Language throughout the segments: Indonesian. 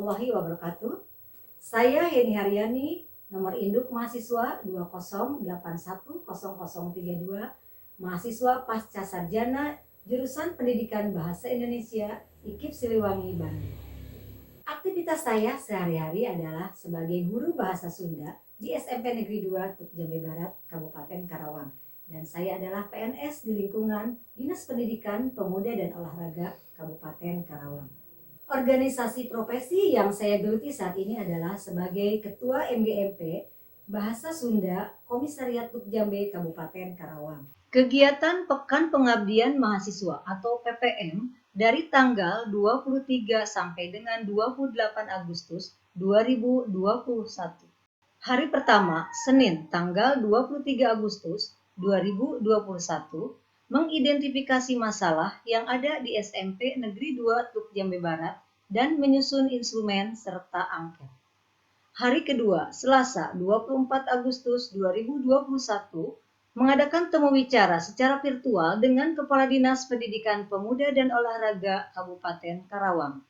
warahmatullahi wabarakatuh. Saya Heni Haryani, nomor induk mahasiswa 20810032, mahasiswa pasca sarjana jurusan Pendidikan Bahasa Indonesia IKIP Siliwangi, Bandung. Aktivitas saya sehari-hari adalah sebagai guru bahasa Sunda di SMP Negeri 2 Tuk Jambe Barat, Kabupaten Karawang. Dan saya adalah PNS di lingkungan Dinas Pendidikan, Pemuda dan Olahraga Kabupaten Karawang. Organisasi profesi yang saya geluti saat ini adalah sebagai Ketua MGMP Bahasa Sunda Komisariat Tuk Jambe Kabupaten Karawang. Kegiatan Pekan Pengabdian Mahasiswa atau PPM dari tanggal 23 sampai dengan 28 Agustus 2021. Hari pertama, Senin, tanggal 23 Agustus 2021, mengidentifikasi masalah yang ada di SMP Negeri 2 Tuk Jambe Barat dan menyusun instrumen serta angket. Hari kedua, Selasa 24 Agustus 2021, mengadakan temu bicara secara virtual dengan Kepala Dinas Pendidikan Pemuda dan Olahraga Kabupaten Karawang.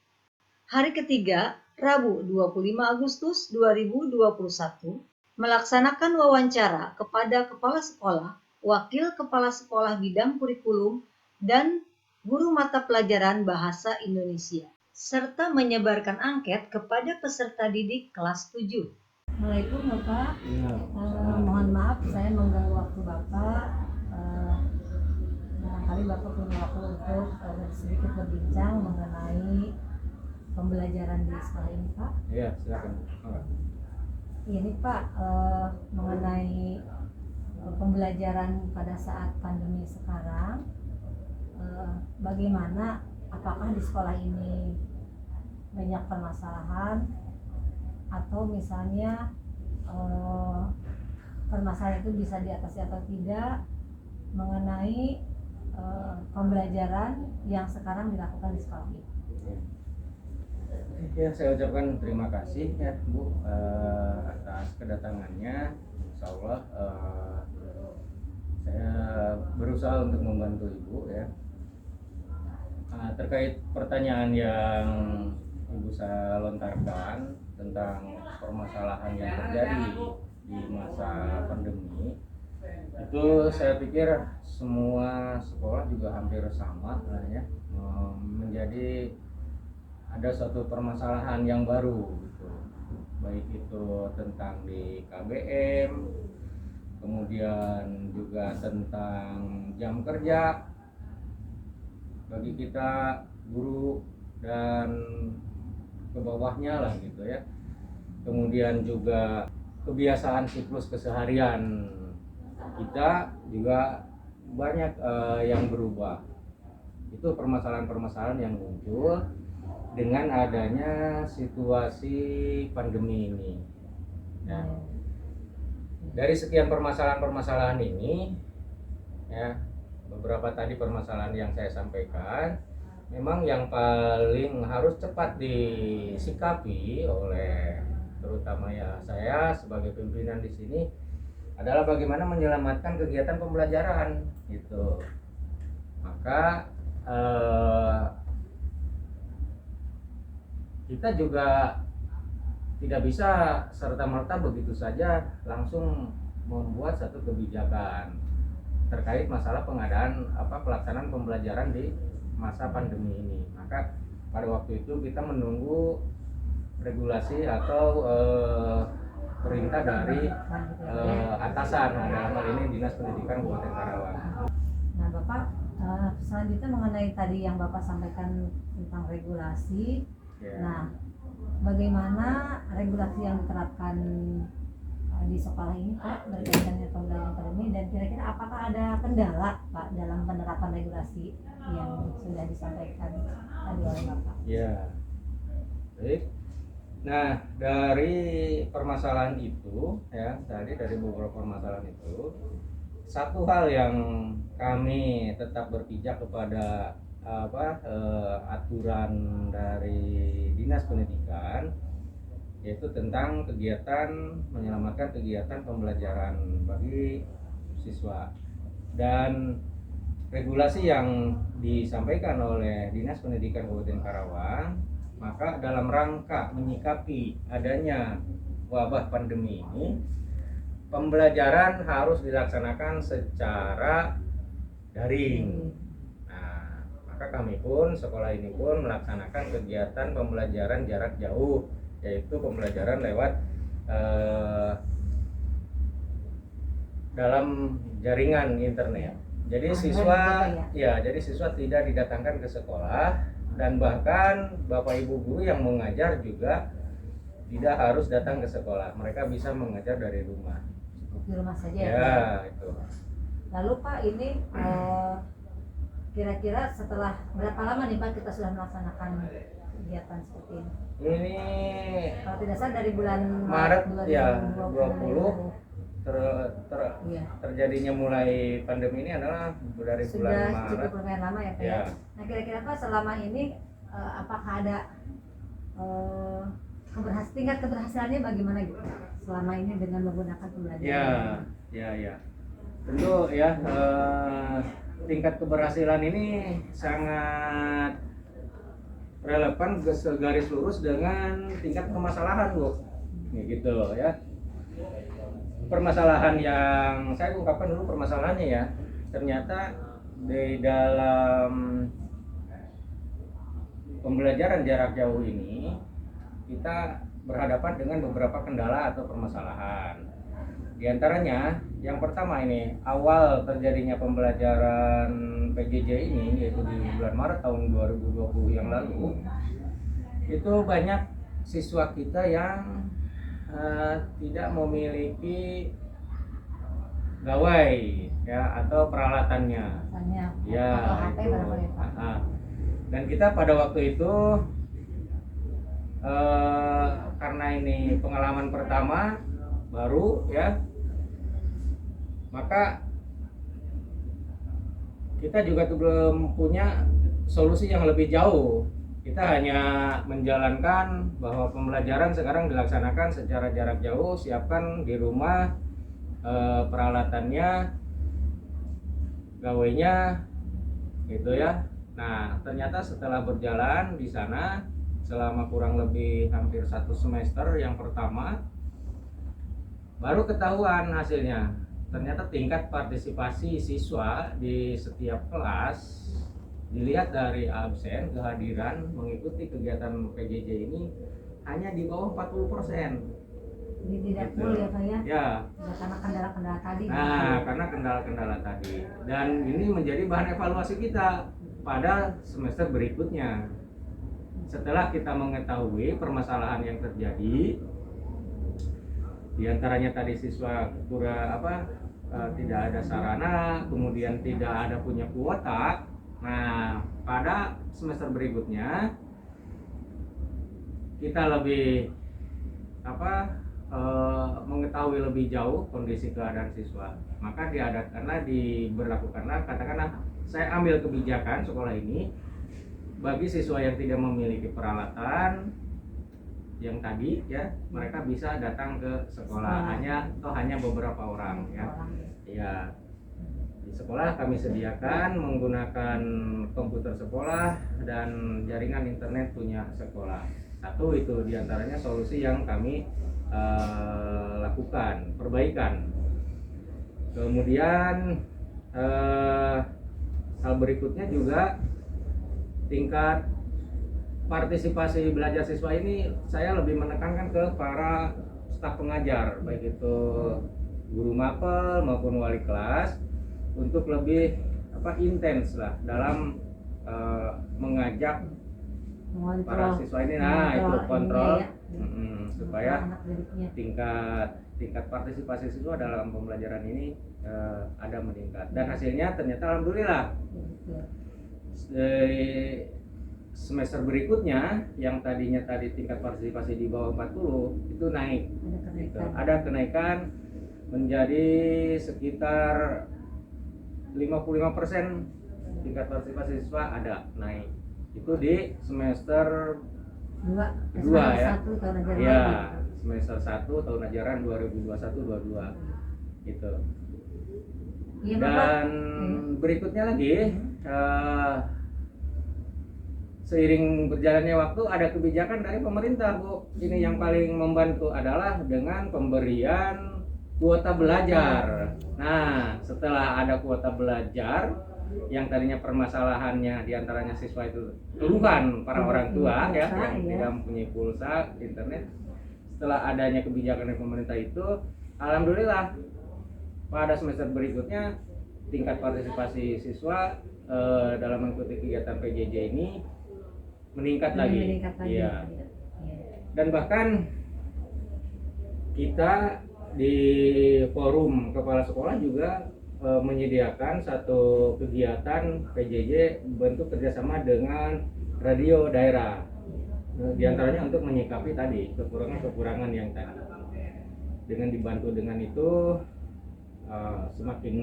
Hari ketiga, Rabu 25 Agustus 2021, melaksanakan wawancara kepada kepala sekolah, wakil kepala sekolah bidang kurikulum, dan guru mata pelajaran bahasa Indonesia, serta menyebarkan angket kepada peserta didik kelas 7. Assalamualaikum Bapak. Mohon maaf saya mengganggu waktu Bapak. Barangkali Bapak punya waktu untuk sedikit berbincang mengenai pembelajaran di sekolah ini, Pak. Iya, silakan. Ini Pak, mengenai pembelajaran pada saat pandemi sekarang, bagaimana, apakah di sekolah ini banyak permasalahan atau misalnya permasalahan itu bisa diatasi atau tidak mengenai pembelajaran yang sekarang dilakukan di sekolah ini. Ya, saya ucapkan terima kasih ya Bu atas kedatangannya. Insya Allah saya berusaha untuk membantu Ibu ya. Terkait pertanyaan yang Ibu saya lontarkan tentang permasalahan yang terjadi di masa pandemi, itu saya pikir semua sekolah juga hampir sama ya, menjadi ada suatu permasalahan yang baru gitu. Baik itu tentang di KBM, kemudian juga tentang jam kerja bagi kita guru dan ke bawahnya lah gitu ya. Kemudian juga kebiasaan siklus keseharian kita juga banyak yang berubah. Itu permasalahan-permasalahan yang muncul dengan adanya situasi pandemi ini. Ya. Dari sekian permasalahan-permasalahan ini, ya, beberapa tadi permasalahan yang saya sampaikan, memang yang paling harus cepat disikapi oleh terutama ya saya sebagai pimpinan di sini adalah bagaimana menyelamatkan kegiatan pembelajaran gitu. Maka kita juga tidak bisa serta-merta begitu saja langsung membuat satu kebijakan terkait masalah pengadaan pelaksanaan pembelajaran di masa pandemi ini. Maka pada waktu itu kita menunggu regulasi atau perintah dari atasan, dalam hal ini Dinas Pendidikan Kabupaten Karawang. Nah Bapak, selanjutnya mengenai tadi yang Bapak sampaikan tentang regulasi. Nah, bagaimana regulasi yang diterapkan di sekolah ini Pak berkaitan dengan pembelajaran pandemi, dan kira-kira apakah ada kendala Pak dalam penerapan regulasi yang sudah disampaikan tadi oleh Bapak? Ya, baik. Nah, dari permasalahan itu ya, tadi dari beberapa permasalahan itu, satu hal yang kami tetap berpijak kepada aturan dari Dinas Pendidikan, yaitu tentang kegiatan menyelamatkan kegiatan pembelajaran bagi siswa. Dan regulasi yang disampaikan oleh Dinas Pendidikan Kabupaten Karawang Maka dalam rangka menyikapi adanya wabah pandemi ini, pembelajaran harus dilaksanakan secara daring. Nah, maka kami pun, sekolah ini pun melaksanakan kegiatan pembelajaran jarak jauh, yaitu pembelajaran lewat dalam jaringan internet. Jadi jadi siswa tidak didatangkan ke sekolah, dan bahkan Bapak Ibu guru yang mengajar juga tidak harus datang ke sekolah. Mereka bisa mengajar dari rumah. Di rumah saja ya. Itu. Lalu Pak, ini kira-kira setelah berapa lama nih Pak kita sudah melaksanakan kegiatan seperti ini? Ini kalau tidak salah dari bulan Maret 2020 terjadinya mulai pandemi ini adalah dari bulan Maret. Sudah cukup lumayan lama ya Pak. Ya. Nah, kira-kira Pak selama ini apakah ada tingkat keberhasilannya bagaimana gitu selama ini dengan menggunakan pembelajaran? Ya. Tentu ya, tingkat keberhasilan ini sangat relevan garis lurus dengan tingkat permasalahan, Bu. Gitu ya. Permasalahan yang saya ungkapkan dulu permasalahannya ya. Ternyata di dalam pembelajaran jarak jauh ini kita berhadapan dengan beberapa kendala atau permasalahan. Di antaranya yang pertama ini, awal terjadinya pembelajaran PJJ ini yaitu di bulan Maret tahun 2020 yang lalu, itu banyak siswa kita yang tidak memiliki gawai ya atau peralatannya. Dan kita pada waktu itu karena ini pengalaman pertama baru ya, maka kita juga belum punya solusi yang lebih jauh. Kita hanya menjalankan bahwa pembelajaran sekarang dilaksanakan secara jarak jauh, siapkan di rumah peralatannya, gawainya, gitu ya. Nah, ternyata setelah berjalan di sana selama kurang lebih hampir 1 semester yang pertama, baru ketahuan hasilnya. Ternyata tingkat partisipasi siswa di setiap kelas dilihat dari absen, kehadiran mengikuti kegiatan PJJ ini hanya di bawah 40%. Ini tidak full ya Pak ya? Ya. Karena kendala-kendala tadi. Karena kendala-kendala tadi. Dan ini menjadi bahan evaluasi kita pada semester berikutnya. Setelah kita mengetahui permasalahan yang terjadi, diantaranya tadi siswa tidak ada sarana, kemudian tidak ada punya kuota. Nah, pada semester berikutnya kita lebih mengetahui lebih jauh kondisi keadaan siswa. Maka diberlakukanlah, katakanlah saya ambil kebijakan sekolah ini bagi siswa yang tidak memiliki peralatan yang tadi ya, mereka bisa datang ke sekolah hanya beberapa orang ya. Ya. Di sekolah kami sediakan menggunakan komputer sekolah dan jaringan internet punya sekolah. Satu itu diantaranya solusi yang kami lakukan, perbaikan. Kemudian hal berikutnya juga tingkat partisipasi belajar siswa ini saya lebih menekankan ke para staf pengajar, baik itu guru mapel maupun wali kelas, untuk lebih intens lah dalam mengajak para siswa ini, itu kontrol supaya tingkat partisipasi siswa dalam pembelajaran ini ada meningkat. Dan hasilnya ternyata alhamdulillah semester berikutnya yang tadinya tingkat partisipasi di bawah 40 itu naik, ada kenaikan menjadi sekitar 55% tingkat partisipasi siswa ada naik. Itu di semester 2 ya. Semester 1 tahun ajaran 2021-22 gitu. Dan berikutnya lagi seiring berjalannya waktu ada kebijakan dari pemerintah, Bu. Ini yang paling membantu adalah dengan pemberian kuota belajar. Nah, setelah ada kuota belajar, yang tadinya permasalahannya diantaranya siswa itu keluhan para orang tua ya yang tidak mempunyai pulsa internet. Setelah adanya kebijakan dari pemerintah itu, alhamdulillah pada semester berikutnya tingkat partisipasi siswa dalam mengikuti kegiatan PJJ ini meningkat lagi. Iya. Dan bahkan kita di forum kepala sekolah juga menyediakan satu kegiatan PJJ bentuk kerjasama dengan radio daerah, di antaranya untuk menyikapi tadi kekurangan-kekurangan yang tadi. Dengan dibantu dengan itu semakin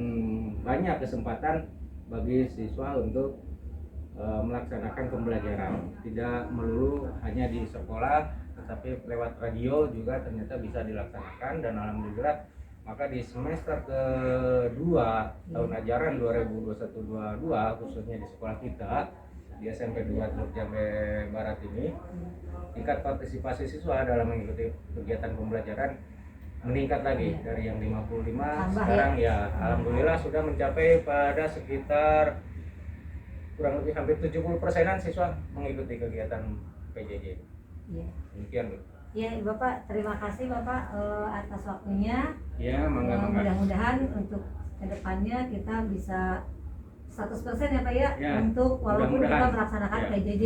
banyak kesempatan bagi siswa untuk melaksanakan pembelajaran, tidak melulu hanya di sekolah, tetapi lewat radio juga ternyata bisa dilaksanakan. Dan alhamdulillah maka di semester kedua tahun ajaran 2021-22 khususnya di sekolah kita di SMP 2 Teluk Jambe Barat ini, tingkat partisipasi siswa dalam mengikuti kegiatan pembelajaran meningkat lagi dari yang 55 sekarang ya alhamdulillah sudah mencapai pada sekitar kurang lebih hampir 70%-an siswa mengikuti kegiatan PJJ. Iya. Demikian, Bu. Ya, Bapak, terima kasih Bapak atas waktunya. Ya, mangga. Mudah-mudahan untuk kedepannya kita bisa 100% ya Pak ya, untuk walaupun kita melaksanakan PJJ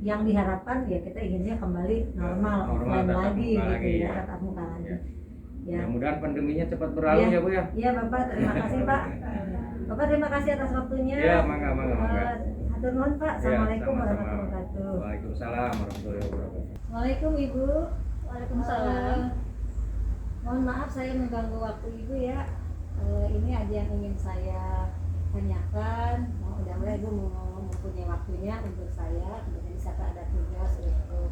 yang diharapkan ya kita inginnya kembali normal offline lagi gitu ya, tatap muka lagi. Ya. Mudah-mudahan pandeminya cepat berlalu ya Bu ya. Iya Bapak, terima kasih Pak. Bapak terima kasih atas waktunya. Ya, mangga. Hatur nuhun Pak. Assalamualaikum warahmatullahi wabarakatuh. Waalaikumsalam warahmatullahi wabarakatuh. Assalamualaikum Ibu. Waalaikumsalam. Mohon maaf saya mengganggu waktu Ibu ya. Ini ada yang ingin saya tanyakan. Mudah-mudahan Ibu mempunyai waktunya untuk saya. Kemudian di sana ada tugas untuk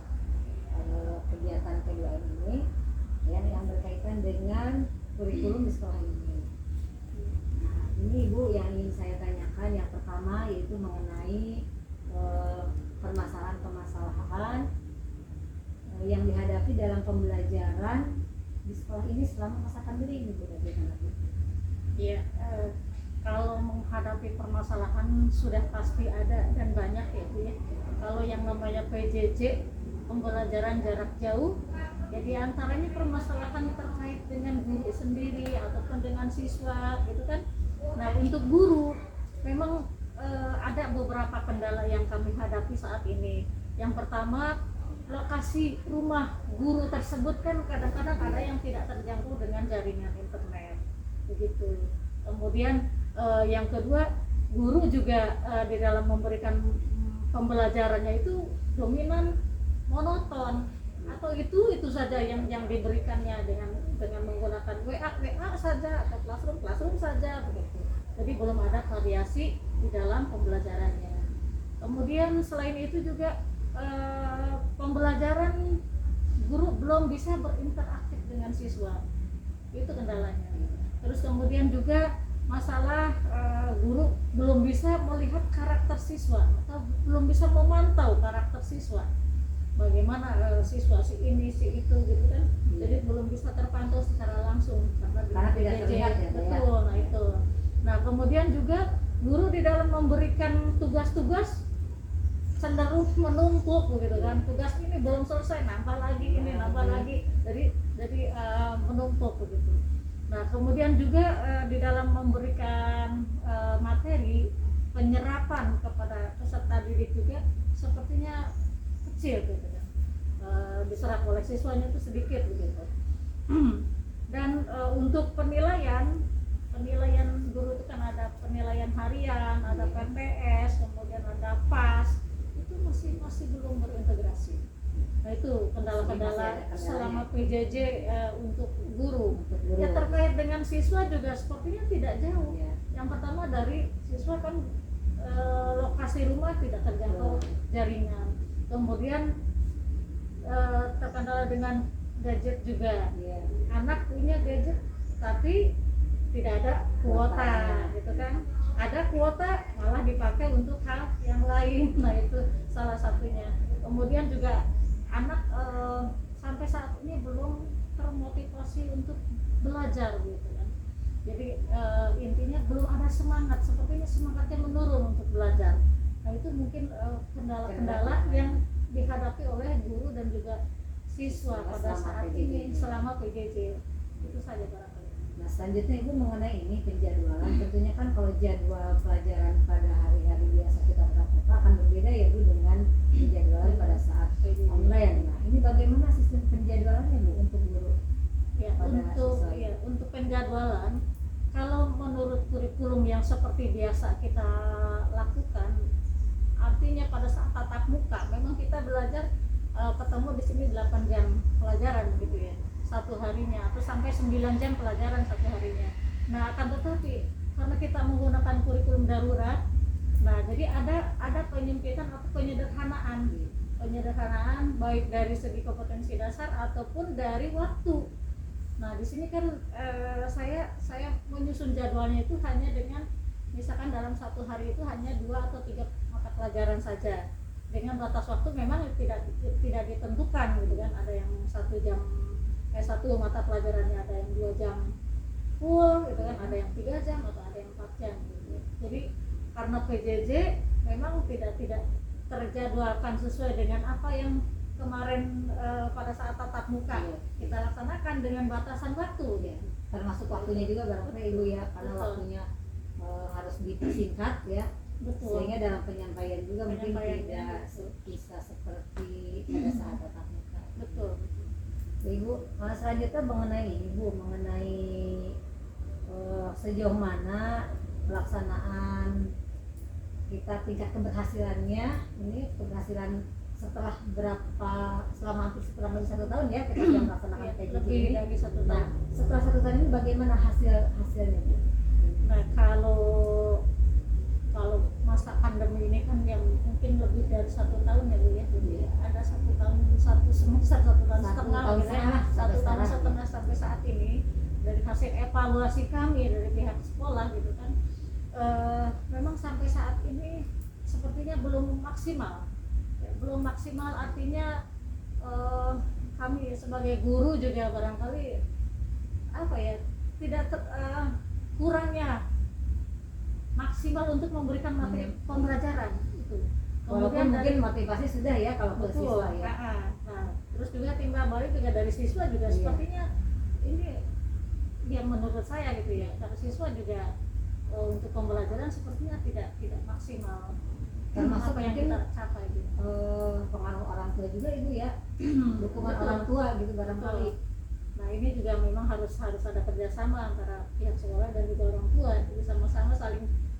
kegiatan kedua ini yang berkaitan dengan kurikulum di sekolah ini. Nah, ini Ibu yang ingin saya tanyakan. Yang pertama yaitu mengenai permasalahan-permasalahan yang dihadapi dalam pembelajaran di sekolah ini selama masa pandemi ini, Bu. Iya, kalau menghadapi permasalahan sudah pasti ada dan banyak ya Bu ya. Kalau yang namanya PJJ, pembelajaran jarak jauh, jadi antaranya permasalahan terkait dengan guru sendiri ataupun dengan siswa gitu kan. Nah, untuk guru memang ada beberapa kendala yang kami hadapi saat ini. Yang pertama, lokasi rumah guru tersebut kan kadang-kadang ada yang tidak terjangkau dengan jaringan internet begitu. Kemudian yang kedua, guru juga di dalam memberikan pembelajarannya itu dominan monoton atau itu saja yang diberikannya dengan menggunakan WA saja atau classroom saja begitu. Jadi belum ada variasi di dalam pembelajarannya. Kemudian selain itu juga pembelajaran guru belum bisa berinteraksi dengan siswa, itu kendalanya. Terus kemudian juga masalah guru belum bisa melihat karakter siswa atau belum bisa memantau karakter siswa, bagaimana siswa si ini si itu gitu kan. Jadi belum bisa terpantau secara langsung karena tidak terlihat ya, betul. Nah itu. Nah kemudian juga guru di dalam memberikan tugas-tugas cenderung menumpuk begitu kan, tugas ini belum selesai nambah lagi ini nambah lagi, jadi menumpuk begitu. Nah kemudian juga di dalam memberikan materi, penyerapan kepada peserta didik juga sepertinya kecil gitu kan, diserap oleh siswanya itu sedikit begitu. Dan untuk penilaian guru itu kan ada penilaian harian, ada PPS, kemudian ada PAS, itu masih belum berintegrasi. Nah itu kendala-kendala selama PJJ untuk guru. Ya terkait dengan siswa juga sepertinya tidak jauh. Yang pertama dari siswa kan lokasi rumah tidak terjangkau jaringan. Kemudian terkendala dengan gadget juga. Anak punya gadget tapi tidak ada kuota gitu kan. Ada kuota malah dipakai untuk hal yang lain. Nah itu salah satunya. Kemudian juga anak sampai saat ini belum termotivasi untuk belajar gitu kan. Jadi intinya belum ada semangat, sepertinya semangatnya menurun untuk belajar. Nah itu mungkin kendala-kendala yang dihadapi oleh guru dan juga siswa pada saat ini selama PJJ. Itu saja barangkali. Nah selanjutnya Ibu mengenai ini penjadwalan, tentunya kan kalau jadwal pelajaran pada hari-hari biasa kita tatap muka akan berbeda ya Bu dengan penjadwalan pada saat online. Nah ini bagaimana sistem penjadwalannya Bu untuk guru? Ya, untuk penjadwalan, kalau menurut kurikulum yang seperti biasa kita lakukan, artinya pada saat tatap muka memang kita belajar ketemu di sini 8 jam pelajaran gitu ya satu harinya, atau sampai 9 jam pelajaran satu harinya. Nah akan tetapi karena kita menggunakan kurikulum darurat, nah jadi ada penyempitan atau penyederhanaan baik dari segi kompetensi dasar ataupun dari waktu. Nah di sini kan saya menyusun jadwalnya itu hanya dengan misalkan dalam satu hari itu hanya 2 atau 3 mata pelajaran saja, dengan batas waktu memang tidak ditentukan gitu kan. Ada yang 1 jam satu mata pelajarannya ada yang 2 jam full gitu kan, ada yang 3 jam atau ada yang 4 jam gitu. Jadi karena PJJ memang tidak terjadwalkan sesuai dengan apa yang kemarin pada saat tatap muka kita laksanakan dengan batasan waktu ya. Termasuk waktunya juga barangkali Ibu ya, karena Betul. waktunya harus disingkat ya. Betul. Sehingga dalam penyampaian juga mungkin Penyampaiannya, tidak bisa seperti pada saat tatap muka. Betul. Ibu, selanjutnya mengenai Ibu mengenai sejauh mana pelaksanaan kita tingkat keberhasilannya, ini keberhasilan selama hampir kurang lebih 1 tahun ya kita sudah melaksanakan PJJ lebih ini. dari 1 tahun. Nah, setelah 1 tahun ini bagaimana hasilnya Bu? Nah kalau masa pandemi ini kan yang mungkin lebih dari 1 tahun ya Bu ya. Jadi ada 1 tahun 1 semester 1 tahun setengah gitu ya. 1 tahun setengah sampai saat ini, dari hasil evaluasi kami dari pihak sekolah gitu kan, memang sampai saat ini sepertinya belum maksimal. Belum maksimal artinya kami sebagai guru juga barangkali apa ya, tidak kurangnya maksimal untuk memberikan materi pembelajaran itu. Walaupun mungkin motivasi sudah ya kalau ke betul, siswa ya. Nah, terus juga timbal balik juga dari siswa juga sepertinya ini yang menurut saya gitu ya, dari siswa juga untuk pembelajaran sepertinya tidak maksimal. Termasuk apa yang mungkin kita capai gitu. Pengaruh orang tua juga Ibu ya, dukungan Betul. orang tua gitu barangkali. Nah ini juga memang harus ada kerjasama antara pihak sekolah dan juga orang tua. Jadi sama-sama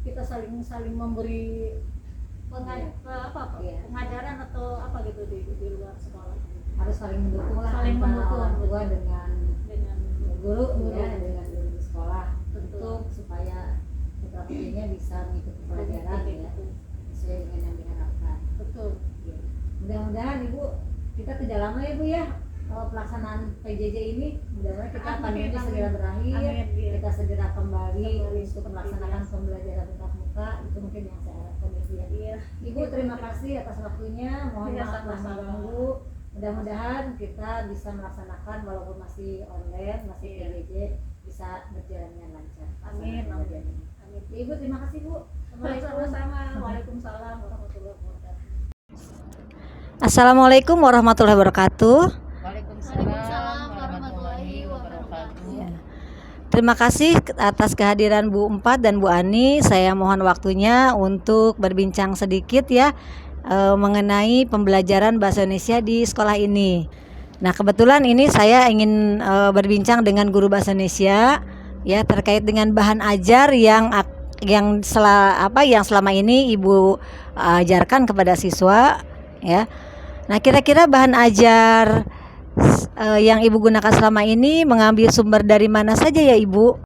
kita saling memberi pengajaran atau apa gitu di luar sekolah. Harus saling mendukung lah Saling antara mendukung, orang tua betul. dengan guru ya, Guru. dengan guru di sekolah. Betul. Untuk supaya putra-putrinya bisa mengikuti pelajaran ya sesuai dengan yang diharapkan. Betul. Ya. Mudah-mudahan Ibu, kita tidak lama ya Bu ya pelaksanaan PJJ ini, mudah-mudahan kita pandemi segera berakhir. Amin, iya. Kita segera kembali untuk seperti melaksanakan biasa. pembelajaran tatap muka. Itu mungkin yang saya harapkan ya Bu ya. Iya. Ibu terima kasih atas waktunya, mohon Iya, maaf telah sama-sama. mengganggu. Mudah-mudahan kita bisa melaksanakan walaupun masih online, masih Iya. PJJ, bisa berjalan dengan lancar. Amin, Pelaksanaan amin. ini. Amin. Ibu terima kasih Bu. Sama-sama. Waalaikumsalam warahmatullahi wabarakatuh. Assalamualaikum warahmatullahi wabarakatuh. Waalaikumsalam warahmatullahi wabarakatuh. Ya. Terima kasih atas kehadiran Bu Empat dan Bu Ani. Saya mohon waktunya untuk berbincang sedikit ya mengenai pembelajaran bahasa Indonesia di sekolah ini. Nah, kebetulan ini saya ingin berbincang dengan guru bahasa Indonesia ya terkait dengan bahan ajar yang selama ini Ibu ajarkan kepada siswa ya. Nah, kira-kira bahan ajar yang Ibu gunakan selama ini mengambil sumber dari mana saja ya Ibu?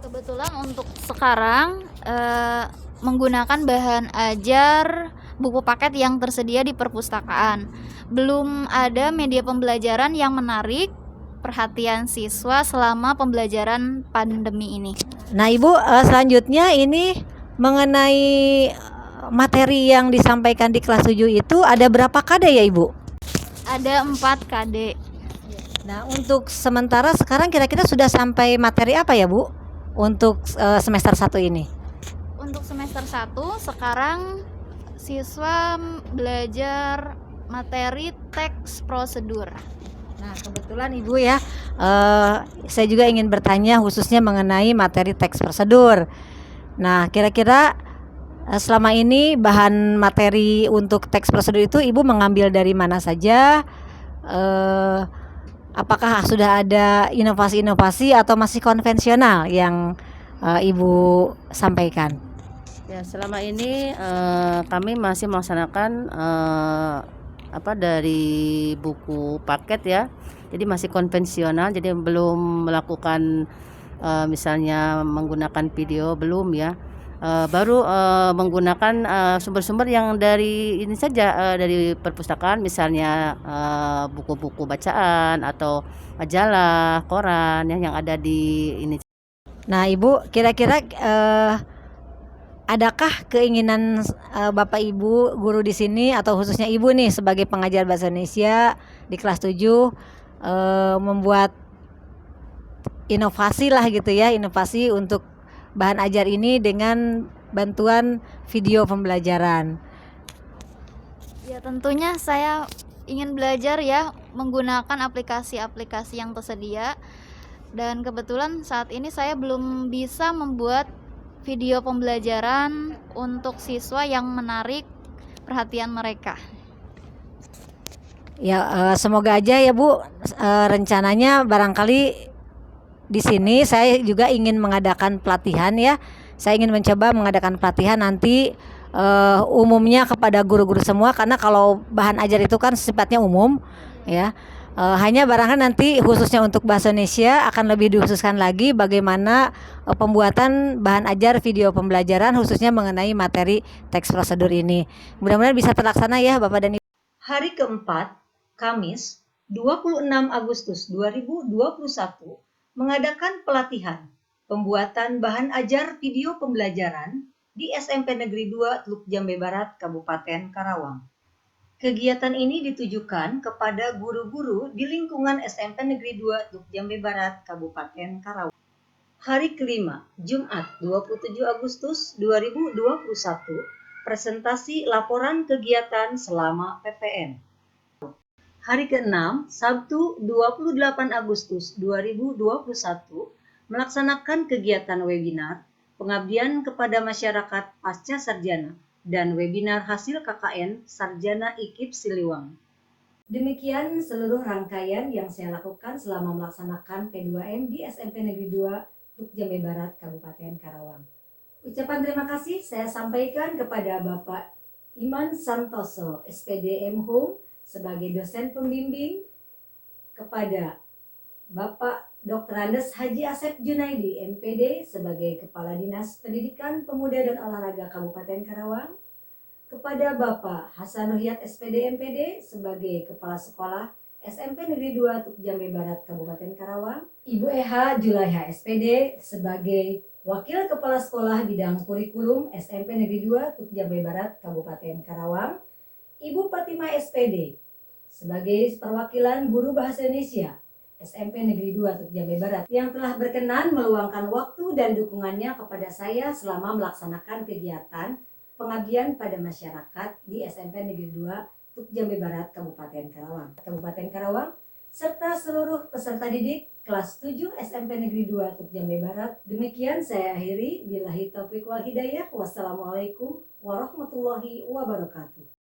Kebetulan untuk sekarang menggunakan bahan ajar buku paket yang tersedia di perpustakaan. Belum ada media pembelajaran yang menarik perhatian siswa selama pembelajaran pandemi ini. Nah Ibu, selanjutnya ini mengenai materi yang disampaikan di kelas 7 itu ada berapa KD ya Ibu? Ada 4 KD. Nah untuk sementara sekarang kira-kira sudah sampai materi apa ya Bu untuk semester 1 ini? Untuk semester 1 sekarang siswa belajar materi teks prosedur. Nah kebetulan Ibu ya, saya juga ingin bertanya khususnya mengenai materi teks prosedur. Nah kira-kira selama ini bahan materi untuk teks prosedur itu Ibu mengambil dari mana saja? Apakah sudah ada inovasi-inovasi atau masih konvensional yang Ibu sampaikan? Ya, selama ini kami masih melaksanakan dari buku paket ya. Jadi masih konvensional, jadi belum melakukan misalnya menggunakan video, belum ya. Baru menggunakan sumber-sumber yang dari ini saja, dari perpustakaan, misalnya buku-buku bacaan atau majalah, koran ya, yang ada di ini. Nah Ibu kira-kira adakah keinginan Bapak Ibu guru di sini atau khususnya Ibu nih sebagai pengajar bahasa Indonesia di kelas 7 membuat inovasi lah gitu ya, inovasi untuk bahan ajar ini dengan bantuan video pembelajaran? Ya tentunya saya ingin belajar ya menggunakan aplikasi-aplikasi yang tersedia, dan kebetulan saat ini saya belum bisa membuat video pembelajaran untuk siswa yang menarik perhatian mereka. Ya semoga aja ya Bu, rencananya barangkali di sini saya juga ingin mengadakan pelatihan ya. Saya ingin mencoba mengadakan pelatihan nanti umumnya kepada guru-guru semua, karena kalau bahan ajar itu kan sifatnya umum ya. Hanya barangkali nanti khususnya untuk bahasa Indonesia akan lebih dikhususkan lagi bagaimana pembuatan bahan ajar video pembelajaran khususnya mengenai materi teks prosedur ini. Mudah-mudahan bisa terlaksana ya Bapak dan Ibu. Hari keempat, Kamis 26 Agustus 2021 mengadakan pelatihan pembuatan bahan ajar video pembelajaran di SMP Negeri 2 Teluk Jambe Barat, Kabupaten Karawang. Kegiatan ini ditujukan kepada guru-guru di lingkungan SMP Negeri 2 Teluk Jambe Barat, Kabupaten Karawang. Hari kelima, Jumat 27 Agustus 2021, presentasi laporan kegiatan selama PPN. Hari ke-6, Sabtu 28 Agustus 2021, melaksanakan kegiatan webinar pengabdian kepada masyarakat pasca sarjana dan webinar hasil KKN Sarjana IKIP Siliwangi. Demikian seluruh rangkaian yang saya lakukan selama melaksanakan P2M di SMP Negeri 2 Teluk Jambe Barat, Kabupaten Karawang. Ucapan terima kasih saya sampaikan kepada Bapak Iman Santoso, SPD M Hum, sebagai dosen pembimbing, kepada Bapak Dr. Andes Haji Asep Junaidi, MPD, sebagai Kepala Dinas Pendidikan Pemuda dan Olahraga Kabupaten Karawang, kepada Bapak Hasan Ruhyat, SPD, MPD, sebagai Kepala Sekolah SMP Negeri 2 Teluk Jambe Barat, Kabupaten Karawang, Ibu Eha Julaiha, SPD, sebagai Wakil Kepala Sekolah Bidang Kurikulum SMP Negeri 2 Teluk Jambe Barat, Kabupaten Karawang, Ibu Fatimah, SPD, sebagai perwakilan guru bahasa Indonesia SMP Negeri 2 Teluk Jambe Barat, yang telah berkenan meluangkan waktu dan dukungannya kepada saya selama melaksanakan kegiatan pengabdian pada masyarakat di SMP Negeri 2 Teluk Jambe Barat, Kabupaten Karawang, serta seluruh peserta didik kelas 7 SMP Negeri 2 Teluk Jambe Barat. Demikian saya akhiri, billahi taufiq wal hidayah. Wassalamualaikum warahmatullahi wabarakatuh.